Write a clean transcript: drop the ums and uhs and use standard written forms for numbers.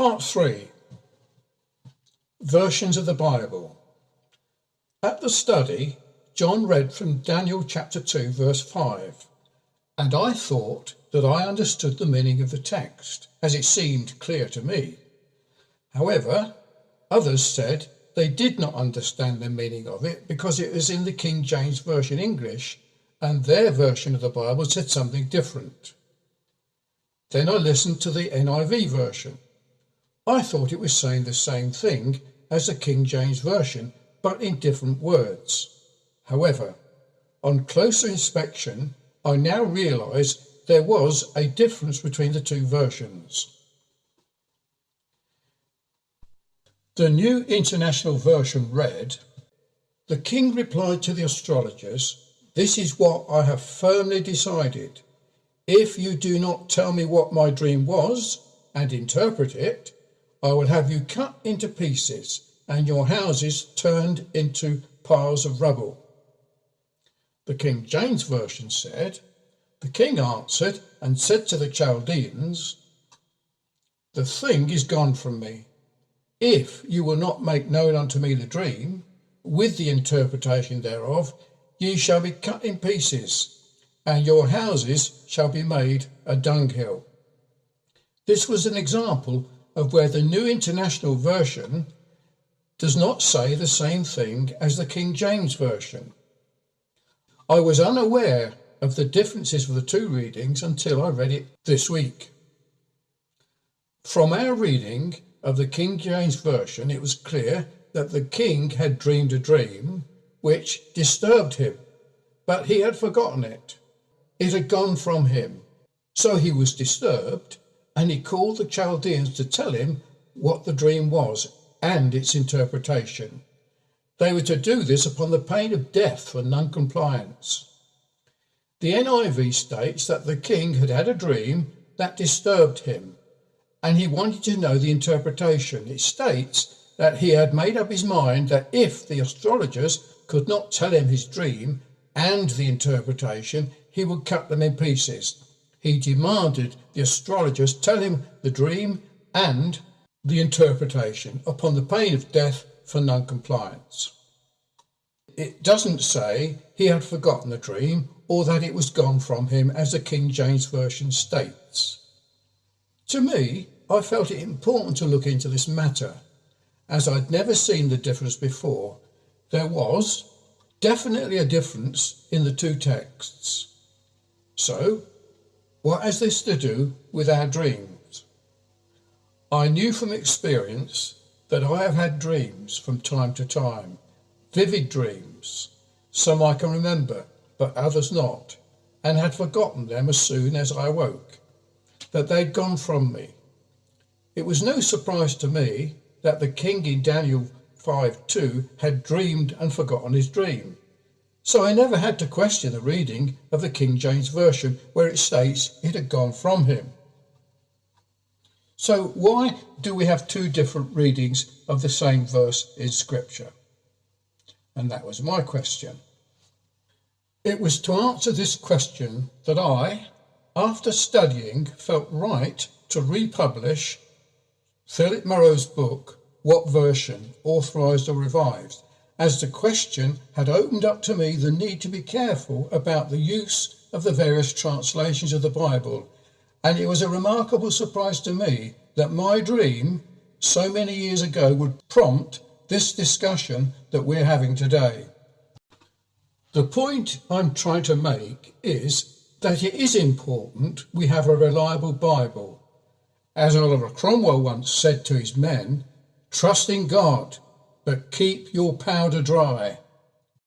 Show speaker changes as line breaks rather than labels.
Part 3. Versions of the Bible. At the study, John read from Daniel chapter 2 verse 5, and I thought that I understood the meaning of the text, as it seemed clear to me. However, others said they did not understand the meaning of it because it was in the King James Version English, and their version of the Bible said something different. Then I listened to the NIV version. I thought it was saying the same thing as the King James Version, but in different words. However, on closer inspection, I now realise there was a difference between the two versions. The New International Version read, "The king replied to the astrologers, 'This is what I have firmly decided. If you do not tell me what my dream was and interpret it, I will have you cut into pieces and your houses turned into piles of rubble.'" The King James Version said, "The king answered and said to the Chaldeans, 'The thing is gone from me. If you will not make known unto me the dream, with the interpretation thereof, ye shall be cut in pieces, and your houses shall be made a dunghill.'" This was an example of where the New International Version does not say the same thing as the King James Version. I was unaware of the differences of the two readings until I read it this week. From our reading of the King James Version, it was clear that the king had dreamed a dream which disturbed him, but he had forgotten it. It had gone from him. So he was disturbed, and he called the Chaldeans to tell him what the dream was and its interpretation. They were to do this upon the pain of death for non-compliance. The NIV states that the king had had a dream that disturbed him, and he wanted to know the interpretation. It states that he had made up his mind that if the astrologers could not tell him his dream and the interpretation, he would cut them in pieces. He demanded the astrologers tell him the dream and the interpretation upon the pain of death for non-compliance. It doesn't say he had forgotten the dream or that it was gone from him, as the King James Version states. To me, I felt it important to look into this matter, as I'd never seen the difference before. There was definitely a difference in the two texts. So, what has this to do with our dreams? I knew from experience that I have had dreams from time to time, vivid dreams. Some I can remember, but others not, and had forgotten them as soon as I awoke, that they'd gone from me. It was no surprise to me that the king in Daniel 5:2 had dreamed and forgotten his dream. So I never had to question the reading of the King James Version where it states it had gone from him. So why do we have two different readings of the same verse in Scripture? And that was my question. It was to answer this question that I, after studying, felt right to republish Philip Morrow's book, What Version, Authorised or Revised, as the question had opened up to me the need to be careful about the use of the various translations of the Bible, and it was a remarkable surprise to me that my dream so many years ago would prompt this discussion that we're having today. The point I'm trying to make is that it is important we have a reliable Bible. As Oliver Cromwell once said to his men, "Trust in God, but keep your powder dry."